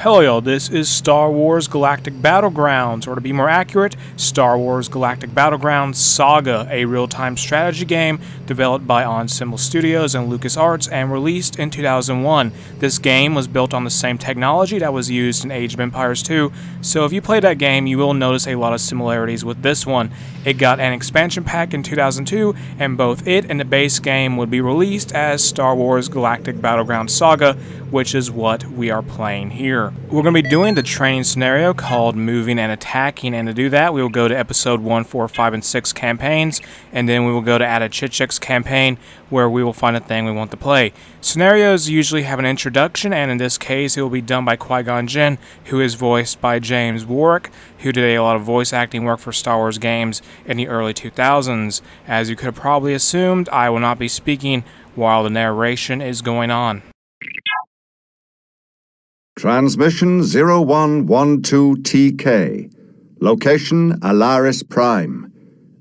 Hello y'all, this is Star Wars Galactic Battlegrounds, or to be more accurate, Star Wars Galactic Battlegrounds Saga, a real-time strategy game developed by Ensemble Studios and LucasArts and released in 2001. This game was built on the same technology that was used in Age of Empires 2, so if you play that game you will notice a lot of similarities with this one. It got an expansion pack in 2002, and both it and the base game would be released as Star Wars Galactic Battlegrounds Saga, which is what we are playing here. We're going to be doing the training scenario called Moving and Attacking, and to do that we will go to episode 1, 4, 5, and 6 campaigns, and then we will go to Attichitcuk's campaign where we will find a thing we want to play. Scenarios usually have an introduction, and in this case it will be done by Qui-Gon Jin, who is voiced by James Warwick, who did a lot of voice acting work for Star Wars games in the early 2000s. As you could have probably assumed, I will not be speaking while the narration is going on. Transmission 0112TK. Location Alaris Prime.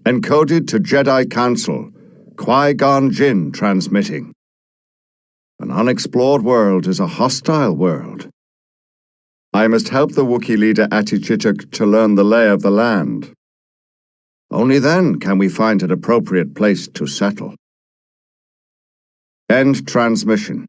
Encoded to Jedi Council. Qui-Gon Jin transmitting. An unexplored world is a hostile world. I must help the Wookiee leader Attichitcuk to learn the lay of the land. Only then can we find an appropriate place to settle. End transmission.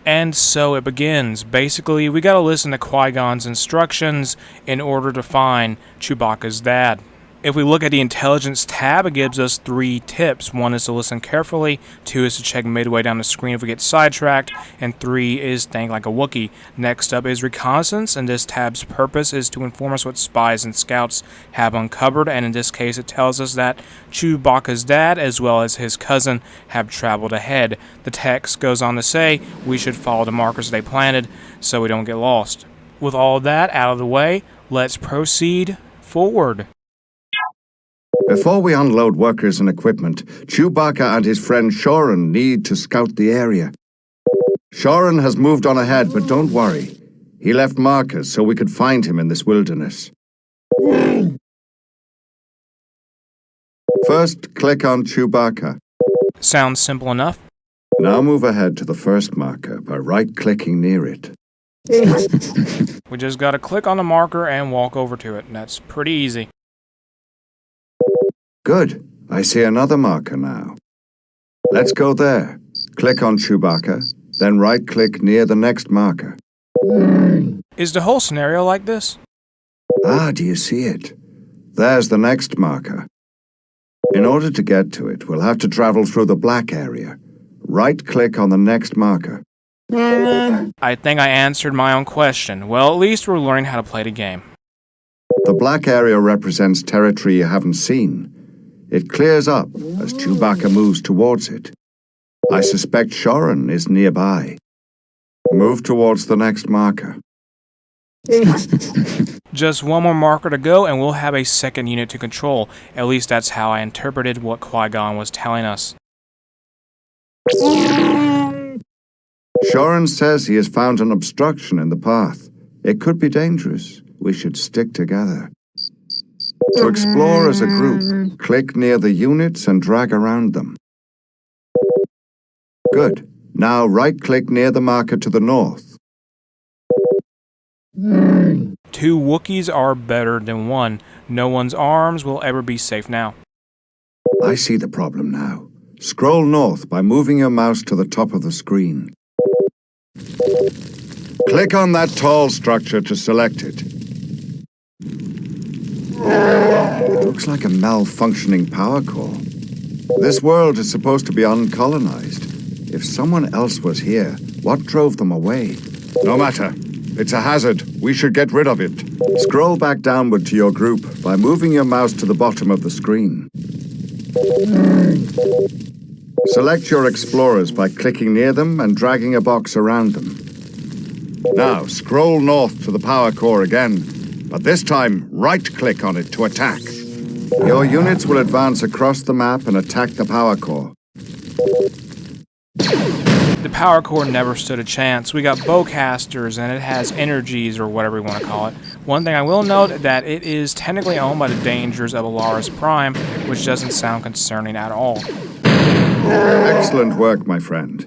And so it begins. Basically, we gotta listen to Qui-Gon's instructions in order to find Chewbacca's dad. If we look at the intelligence tab, it gives us 3 tips. 1 is to listen carefully, 2 is to check midway down the screen if we get sidetracked, and 3 is think like a Wookiee. Next up is reconnaissance, and this tab's purpose is to inform us what spies and scouts have uncovered, and in this case it tells us that Chewbacca's dad as well as his cousin have traveled ahead. The text goes on to say we should follow the markers they planted so we don't get lost. With all that out of the way, let's proceed forward. Before we unload workers and equipment, Chewbacca and his friend Shorin need to scout the area. Shorin has moved on ahead, but don't worry. He left markers so we could find him in this wilderness. First, click on Chewbacca. Sounds simple enough. Now move ahead to the first marker by right-clicking near it. We just gotta click on the marker and walk over to it, and that's pretty easy. Good. I see another marker now. Let's go there. Click on Chewbacca, then right-click near the next marker. Is the whole scenario like this? Ah, do you see it? There's the next marker. In order to get to it, we'll have to travel through the black area. Right-click on the next marker. I think I answered my own question. Well, at least we're learning how to play the game. The black area represents territory you haven't seen. It clears up as Chewbacca moves towards it. I suspect Shorin is nearby. Move towards the next marker. Just one more marker to go and we'll have a second unit to control. At least that's how I interpreted what Qui-Gon was telling us. Shorin says he has found an obstruction in the path. It could be dangerous. We should stick together. To explore as a group, click near the units and drag around them. Good. Now right-click near the marker to the north. 2 Wookiees are better than 1. No one's arms will ever be safe now. I see the problem now. Scroll north by moving your mouse to the top of the screen. Click on that tall structure to select it. It looks like a malfunctioning power core. This world is supposed to be uncolonized. If someone else was here, what drove them away? No matter. It's a hazard. We should get rid of it. Scroll back downward to your group by moving your mouse to the bottom of the screen. Select your explorers by clicking near them and dragging a box around them. Now, scroll north to the power core again, but this time, right-click on it to attack. Your units will advance across the map and attack the power core. The power core never stood a chance. We got bowcasters and it has energies or whatever you want to call it. One thing I will note that it is technically owned by the Dangers of Alaris Prime, which doesn't sound concerning at all. Excellent work, my friend.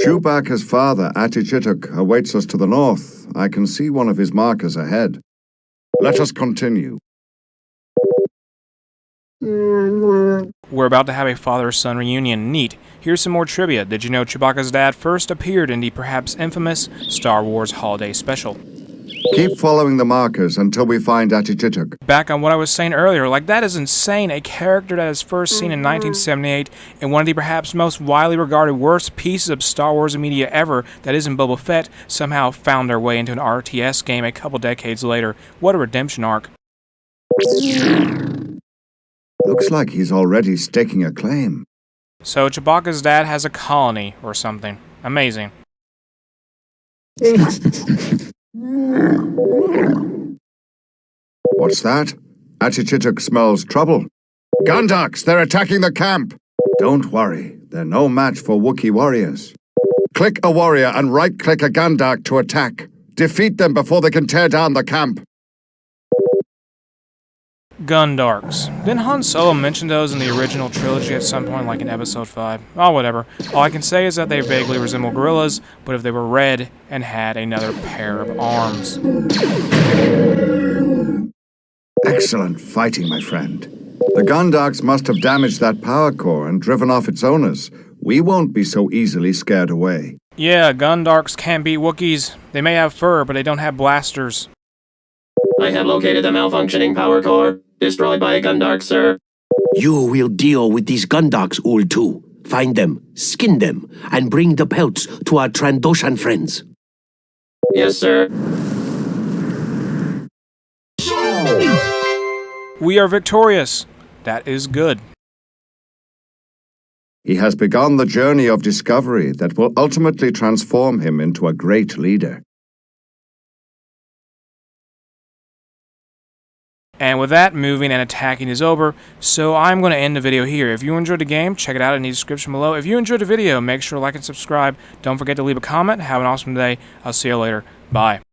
Chewbacca's father, Attichitcuk, awaits us to the north. I can see one of his markers ahead. Let us continue. We're about to have a father-son reunion. Neat. Here's some more trivia. Did you know Chewbacca's dad first appeared in the perhaps infamous Star Wars Holiday Special? Keep following the markers until we find Attichitcuk. Back on what I was saying earlier, like that is insane. A character that is first seen in 1978 in one of the perhaps most widely regarded worst pieces of Star Wars media ever, that isn't Boba Fett, somehow found their way into an RTS game a couple decades later. What a redemption arc. Looks like he's already staking a claim. So Chewbacca's dad has a colony or something. Amazing. What's that? Attichitcuk smells trouble. Gondoks, they're attacking the camp! Don't worry, they're no match for Wookiee warriors. Click a warrior and right-click a Gondok to attack. Defeat them before they can tear down the camp. Gundarks. Didn't Han Solo mention those in the original trilogy at some point, like in Episode 5? Oh, whatever. All I can say is that they vaguely resemble gorillas, but if they were red and had another pair of arms. Excellent fighting, my friend. The Gondoks must have damaged that power core and driven off its owners. We won't be so easily scared away. Yeah, Gundarks can't beat Wookiees. They may have fur, but they don't have blasters. I have located the malfunctioning power core. Destroyed by a Gundark, sir. You will deal with these Gundarks, Ul 2. Find them, skin them, and bring the pelts to our Trandoshan friends. Yes, sir. We are victorious. That is good. He has begun the journey of discovery that will ultimately transform him into a great leader. And with that, moving and attacking is over, so I'm going to end the video here. If you enjoyed the game, check it out in the description below. If you enjoyed the video, make sure to like and subscribe. Don't forget to leave a comment. Have an awesome day. I'll see you later. Bye.